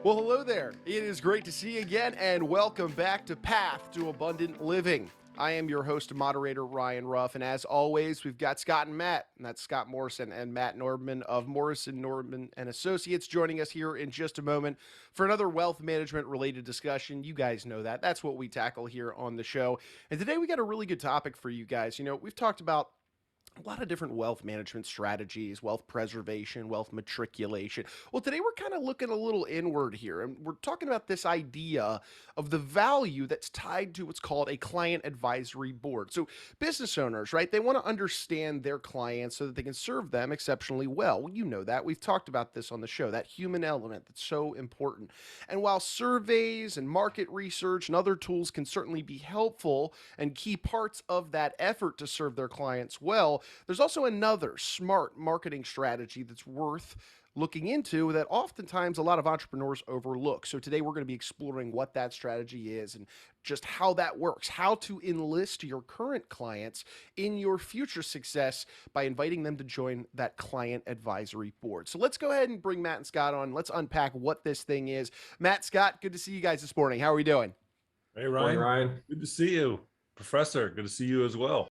Well, hello there. It is great to see you again, and welcome back to Path to Abundant Living. I am your host and moderator, Ryan Ruff, and as always, we've got Scott and Matt, and that's Scott Morrison and Matt Nordman of Morrison, Nordman and Associates, joining us here in just a moment for another wealth management-related discussion. You guys know that. That's what we tackle here on the show. And today we got a really good topic for you guys. You know, we've talked about a lot of different wealth management strategies, wealth preservation, wealth matriculation. Well, today we're kind of looking a little inward here, and we're talking about this idea of the value that's tied to what's called a client advisory board. So business owners, right, they want to understand their clients so that they can serve them exceptionally well. You know that. We've talked about this on the show, that human element that's so important. And while surveys and market research and other tools can certainly be helpful and key parts of that effort to serve their clients well, there's also another smart marketing strategy that's worth looking into that oftentimes a lot of entrepreneurs overlook. So today we're going to be exploring what that strategy is and just how that works, how to enlist your current clients in your future success by inviting them to join that client advisory board. So let's go ahead and bring Matt and Scott on. Let's unpack what this thing is. Matt, Scott, good to see you guys this morning. How are we doing? Hey, Ryan. Morning, Ryan. Good to see you. Professor, good to see you as well.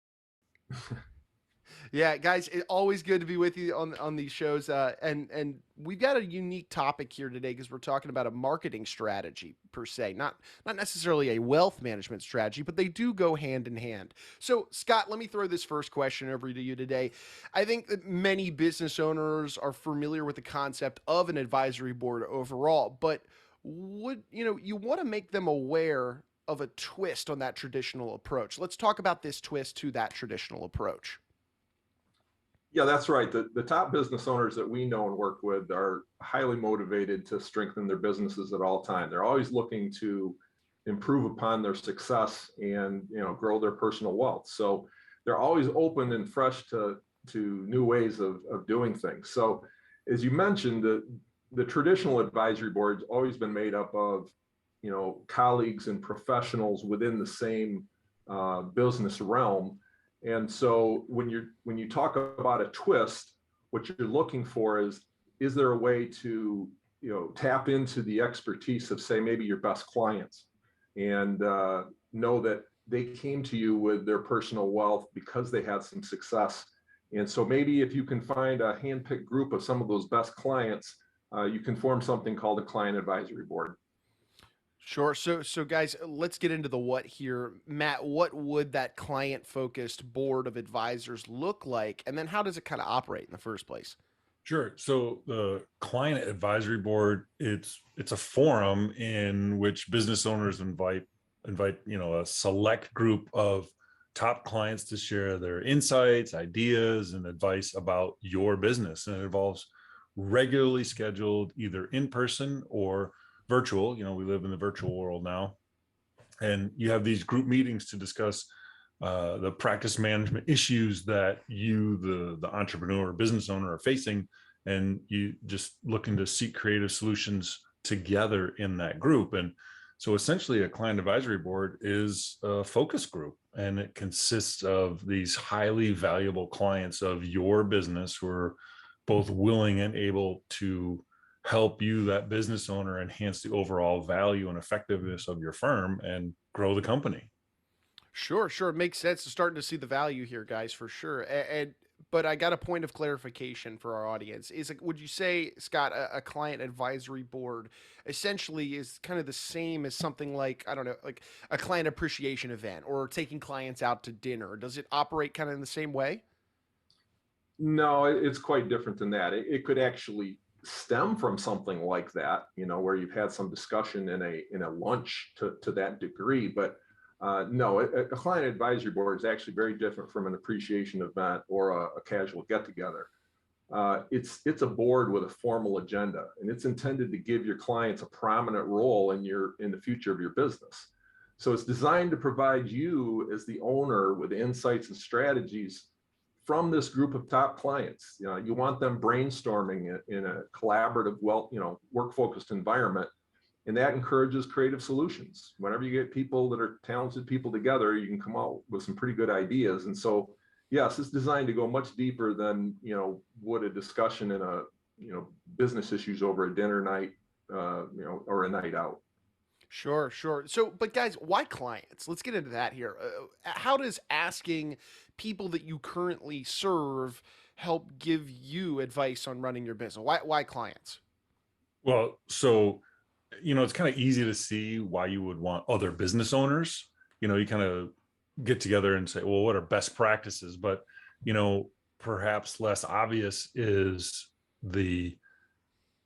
Yeah, guys, it's always good to be with you on these shows. And we've got a unique topic here today because we're talking about a marketing strategy per se, not necessarily a wealth management strategy, but they do go hand in hand. So, Scott, let me throw this first question over to you today. I think that many business owners are familiar with the concept of an advisory board overall, but you want to make them aware of a twist on that traditional approach. Let's talk about this twist to that traditional approach. Yeah, that's right. The top business owners that we know and work with are highly motivated to strengthen their businesses at all time. They're always looking to improve upon their success and grow their personal wealth. So they're always open and fresh to new ways of doing things. So as you mentioned, the traditional advisory board's always been made up of colleagues and professionals within the same business realm. And so when you talk about a twist, what you're looking for is there a way to tap into the expertise of, say, maybe your best clients and know that they came to you with their personal wealth because they had some success. And so maybe if you can find a handpicked group of some of those best clients, you can form something called a client advisory board. Sure. So guys, let's get into the what here. Matt, what would that client-focused board of advisors look like? And then how does it kind of operate in the first place? Sure. So the client advisory board, it's a forum in which business owners invite a select group of top clients to share their insights, ideas, and advice about your business. And it involves regularly scheduled either in person or virtual. We live in the virtual world now, and you have these group meetings to discuss the practice management issues that you, the entrepreneur or business owner, are facing, and you just looking to seek creative solutions together in that group. And so essentially a client advisory board is a focus group, and it consists of these highly valuable clients of your business who are both willing and able to help you, that business owner, enhance the overall value and effectiveness of your firm and grow the company. Sure. It makes sense. Starting to see the value here, guys, for sure. But I got a point of clarification for our audience. Would you say, Scott, a client advisory board essentially is kind of the same as something like, I don't know, like a client appreciation event or taking clients out to dinner? Does it operate kind of in the same way? No, it's quite different than that. It could actually stem from something like that, where you've had some discussion in a lunch to that degree. But no, a client advisory board is actually very different from an appreciation event or a casual get together. It's a board with a formal agenda, and it's intended to give your clients a prominent role in the future of your business. So it's designed to provide you as the owner with insights and strategies from this group of top clients. You want them brainstorming in a collaborative, work-focused environment, and that encourages creative solutions. Whenever you get people that are talented people together, you can come out with some pretty good ideas. And so, yes, it's designed to go much deeper than would a discussion in a business issues over a dinner night or a night out. Sure, sure. So, but guys, why clients? Let's get into that here. How does asking people that you currently serve help give you advice on running your business? Why clients? Well, so, it's kind of easy to see why you would want other business owners. You kind of get together and say, well, what are best practices? But, you know, perhaps less obvious is the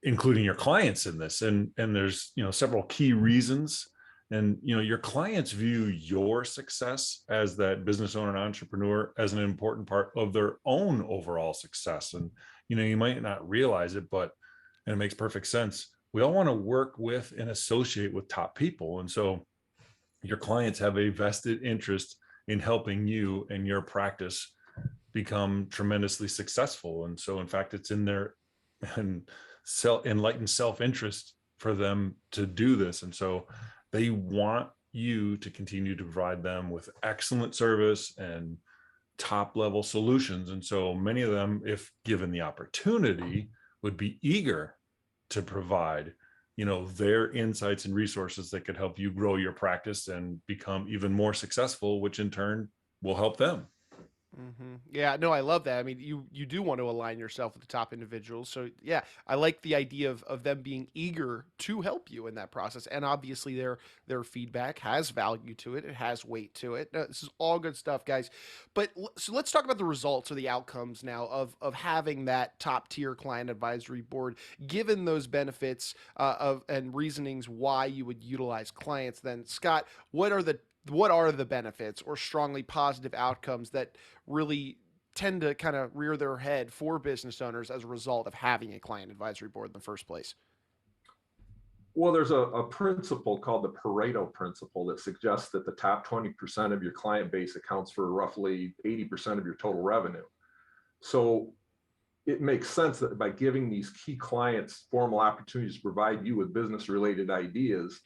including your clients in this. And there's, several key reasons. And, your clients view your success as that business owner and entrepreneur as an important part of their own overall success. And, you might not realize it, but, and it makes perfect sense. We all want to work with and associate with top people. And so your clients have a vested interest in helping you and your practice become tremendously successful. And so, in fact, it's in their and enlightened self-interest for them to do this. And so they want you to continue to provide them with excellent service and top level solutions. And so many of them, if given the opportunity, would be eager to provide their insights and resources that could help you grow your practice and become even more successful, which in turn will help them. Yeah, no, I love that. I mean, you do want to align yourself with the top individuals. So yeah, I like the idea of them being eager to help you in that process. And obviously their feedback has value to it. It has weight to it. This is all good stuff, guys. But so let's talk about the results or the outcomes now of having that top tier client advisory board, given those benefits of and reasonings why you would utilize clients. Then Scott, what are the benefits or strongly positive outcomes that really tend to kind of rear their head for business owners as a result of having a client advisory board in the first place? Well, there's a principle called the Pareto principle that suggests that the top 20% of your client base accounts for roughly 80% of your total revenue. So it makes sense that by giving these key clients formal opportunities to provide you with business related ideas,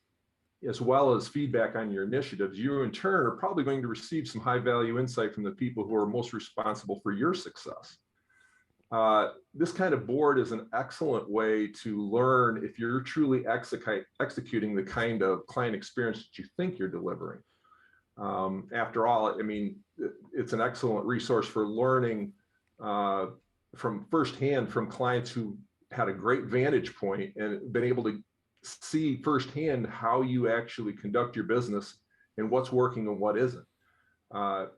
as well as feedback on your initiatives, you in turn are probably going to receive some high value insight from the people who are most responsible for your success. This kind of board is an excellent way to learn if you're truly executing the kind of client experience that you think you're delivering. After all, I mean, it's an excellent resource for learning from firsthand from clients who had a great vantage point and been able to see firsthand how you actually conduct your business and what's working and what isn't.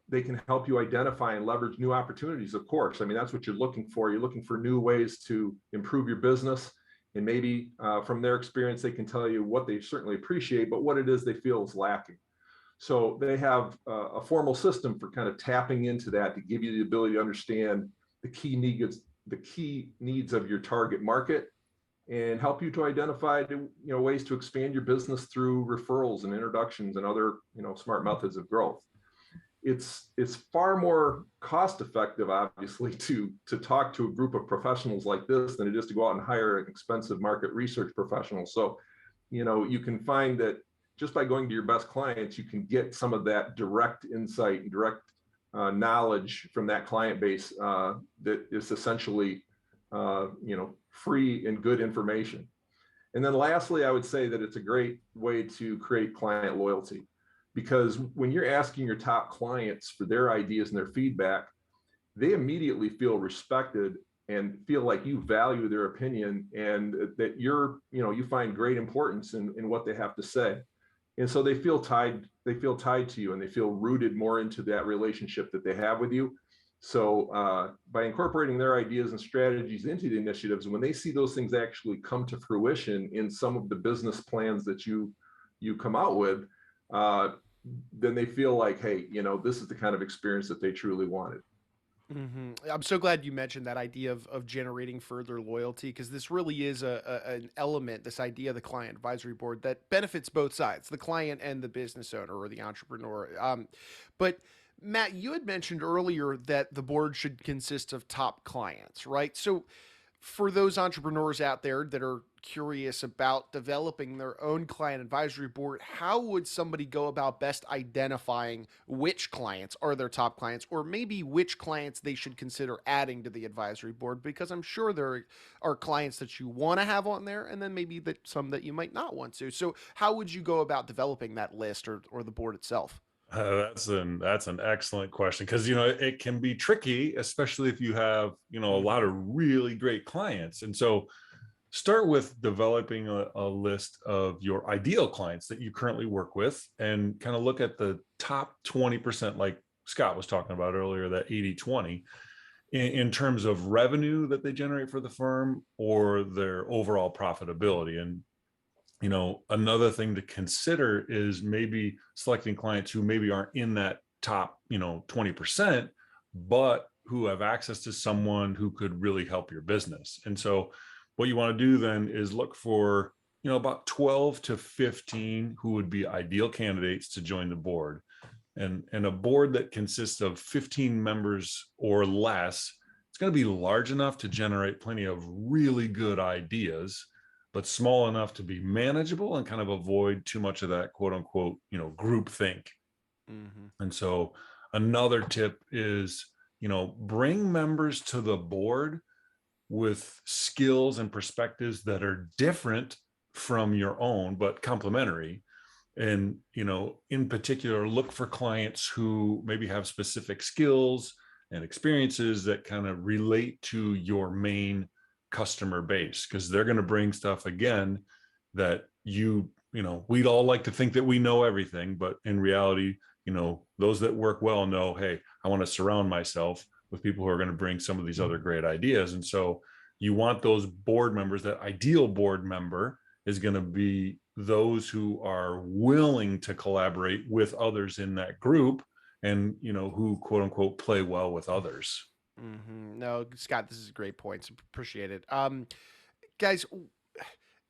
They can help you identify and leverage new opportunities, of course. I mean, that's what you're looking for. You're looking for new ways to improve your business. And maybe from their experience, they can tell you what they certainly appreciate, but what it is they feel is lacking. So they have a formal system for kind of tapping into that to give you the ability to understand the key needs of your target market and help you to identify ways to expand your business through referrals and introductions and other smart methods of growth. It's far more cost effective, obviously, to talk to a group of professionals like this than it is to go out and hire an expensive market research professional. So you can find that just by going to your best clients, you can get some of that direct insight and direct knowledge from that client base that is essentially free and good information. And then lastly, I would say that it's a great way to create client loyalty, because when you're asking your top clients for their ideas and their feedback, they immediately feel respected and feel like you value their opinion and that you find great importance in what they have to say. And so they feel tied to you and they feel rooted more into that relationship that they have with you. So by incorporating their ideas and strategies into the initiatives, when they see those things actually come to fruition in some of the business plans that you come out with, then they feel like, hey, this is the kind of experience that they truly wanted. I'm so glad you mentioned that idea of generating further loyalty, because this really is an element, this idea of the client advisory board that benefits both sides, the client and the business owner or the entrepreneur. But Matt, you had mentioned earlier that the board should consist of top clients, right? So for those entrepreneurs out there that are curious about developing their own client advisory board, how would somebody go about best identifying which clients are their top clients, or maybe which clients they should consider adding to the advisory board? Because I'm sure there are clients that you want to have on there, and then maybe that some that you might not want to. So how would you go about developing that list, or the board itself? That's an excellent question, because it can be tricky, especially if you have a lot of really great clients. And so start with developing a list of your ideal clients that you currently work with, and kind of look at the top 20%, like Scott was talking about earlier, that 80/20, in terms of revenue that they generate for the firm or their overall profitability. And another thing to consider is maybe selecting clients who maybe aren't in that top 20%, but who have access to someone who could really help your business. And so what you want to do then is look for about 12 to 15 who would be ideal candidates to join the board. And a board that consists of 15 members or less, it's going to be large enough to generate plenty of really good ideas, but small enough to be manageable and kind of avoid too much of that quote unquote group think. And so another tip is bring members to the board with skills and perspectives that are different from your own, but complementary. And in particular, look for clients who maybe have specific skills and experiences that kind of relate to your main customer base, because they're going to bring stuff again that we'd all like to think that we know everything, but in reality, those that work well know, hey, I want to surround myself with people who are going to bring some of these other great ideas. And so you want those board members, that ideal board member is going to be those who are willing to collaborate with others in that group, and who quote unquote play well with others. No, Scott, this is a great point. Appreciate it. Guys,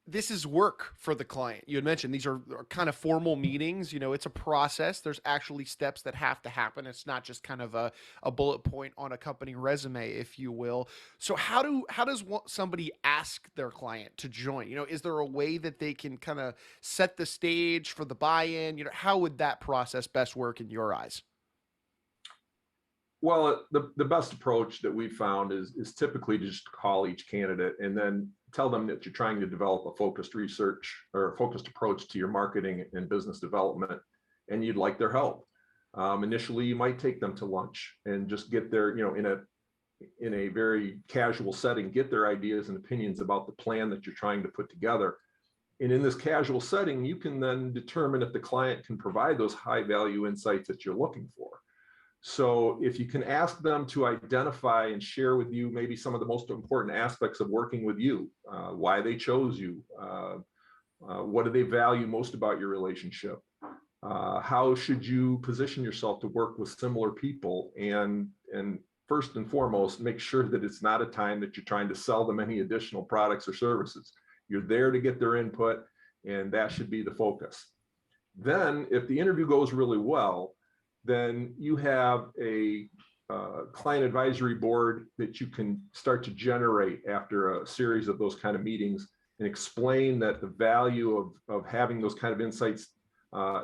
this is work for the client. You had mentioned these are kind of formal meetings. It's a process. There's actually steps that have to happen. It's not just kind of a bullet point on a company resume, if you will. So how does somebody ask their client to join? Is there a way that they can kind of set the stage for the buy-in? How would that process best work in your eyes? Well, the best approach that we've found is typically to just call each candidate and then tell them that you're trying to develop a focused research or a focused approach to your marketing and business development, and you'd like their help. Initially, you might take them to lunch and just get their, in a very casual setting, get their ideas and opinions about the plan that you're trying to put together. And in this casual setting, you can then determine if the client can provide those high value insights that you're looking for. So if you can ask them to identify and share with you maybe some of the most important aspects of working with you, why they chose you, what do they value most about your relationship, how should you position yourself to work with similar people, and first and foremost, make sure that it's not a time that you're trying to sell them any additional products or services. You're there to get their input, and that should be the focus. Then if the interview goes really well, then you have a client advisory board that you can start to generate after a series of those kind of meetings, and explain that the value of having those kind of insights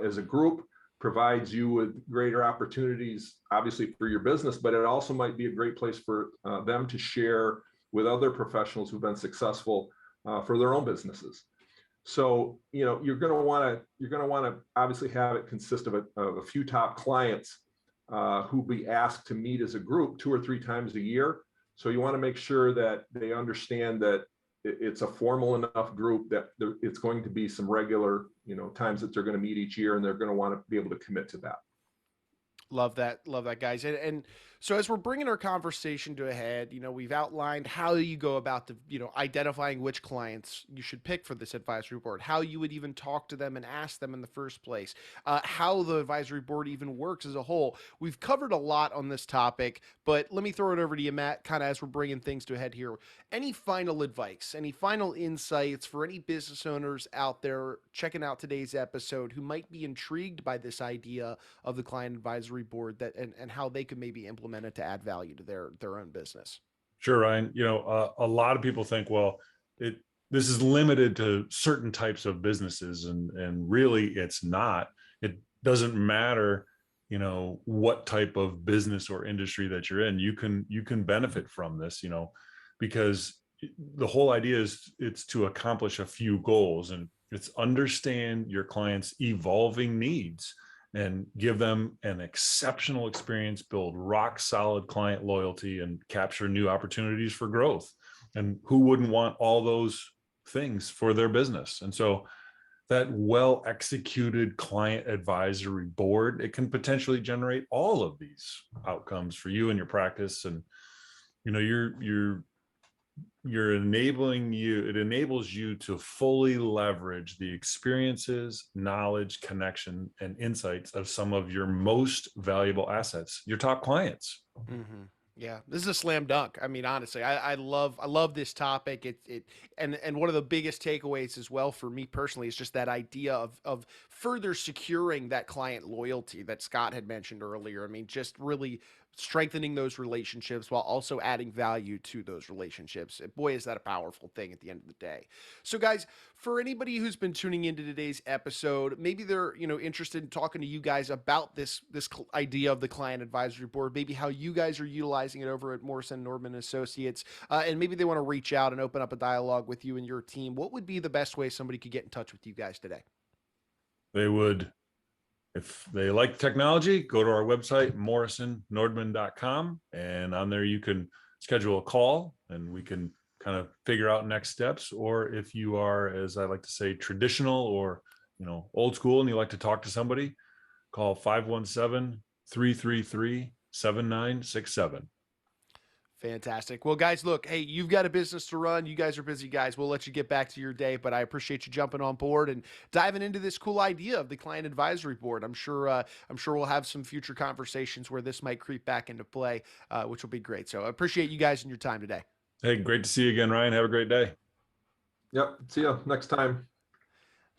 as a group provides you with greater opportunities, obviously, for your business, but it also might be a great place for them to share with other professionals who've been successful for their own businesses. So, you're going to want to obviously have it consist of a few top clients who be asked to meet as a group 2 or 3 times a year. So you want to make sure that they understand that it's a formal enough group that it's going to be some regular, times that they're going to meet each year, and they're going to want to be able to commit to that. Love that, guys. And so as we're bringing our conversation to a head, we've outlined how you go about identifying which clients you should pick for this advisory board, how you would even talk to them and ask them in the first place, how the advisory board even works as a whole. We've covered a lot on this topic, but let me throw it over to you, Matt, kind of as we're bringing things to a head here. Any final advice, any final insights for any business owners out there checking out today's episode who might be intrigued by this idea of the client advisory board, that and how they could maybe implement it to add value to their own business? Sure, Ryan. A lot of people think, well, this is limited to certain types of businesses, and really it's not. It doesn't matter, what type of business or industry that you're in. You can benefit from this, because the whole idea is it's to accomplish a few goals, and it's understand your clients' evolving needs and give them an exceptional experience, build rock solid client loyalty, and capture new opportunities for growth. And who wouldn't want all those things for their business? And so that well executed client advisory board, it can potentially generate all of these outcomes for you and your practice. And it enables you to fully leverage the experiences, knowledge, connection, and insights of some of your most valuable assets, your top clients. Mm-hmm. Yeah, this is a slam dunk. I mean, honestly, I love this topic. And one of the biggest takeaways as well for me personally is just that idea of further securing that client loyalty that Scott had mentioned earlier. I mean, just really strengthening those relationships while also adding value to those relationships. Boy, is that a powerful thing at the end of the day. So guys, for anybody who's been tuning into today's episode, maybe they're, interested in talking to you guys about this idea of the client advisory board, maybe how you guys are utilizing it over at Morrison Nordman Associates, and maybe they want to reach out and open up a dialogue with you and your team. What would be the best way somebody could get in touch with you guys today? They would, if they like technology, go to our website, morrisonnordman.com, and on there you can schedule a call and we can kind of figure out next steps. Or if you are, as I like to say, traditional or old school and you like to talk to somebody, call 517-333-7967. Fantastic. Well, guys, look, hey, you've got a business to run. You guys are busy guys. We'll let you get back to your day, but I appreciate you jumping on board and diving into this cool idea of the client advisory board. I'm sure we'll have some future conversations where this might creep back into play, which will be great. So I appreciate you guys and your time today. Hey, great to see you again, Ryan. Have a great day. Yep. See you next time.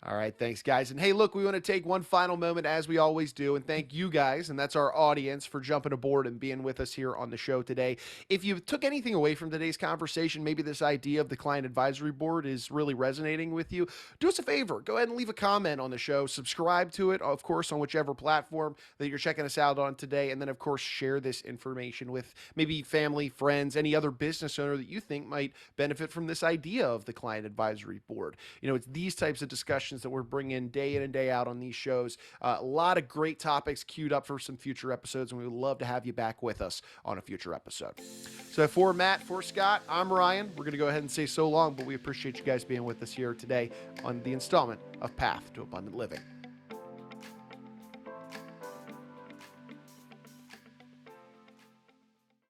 All right. Thanks, guys. And hey, look, we want to take one final moment, as we always do, and thank you guys, and that's our audience, for jumping aboard and being with us here on the show today. If you took anything away from today's conversation, maybe this idea of the client advisory board is really resonating with you, do us a favor. Go ahead and leave a comment on the show. Subscribe to it, of course, on whichever platform that you're checking us out on today. And then, of course, share this information with maybe family, friends, any other business owner that you think might benefit from this idea of the client advisory board. It's these types of discussions that we're bringing day in and day out on these shows. A lot of great topics queued up for some future episodes, and we would love to have you back with us on a future episode. So for Matt, for Scott, I'm Ryan. We're going to go ahead and say so long, but we appreciate you guys being with us here today on the installment of Path to Abundant Living.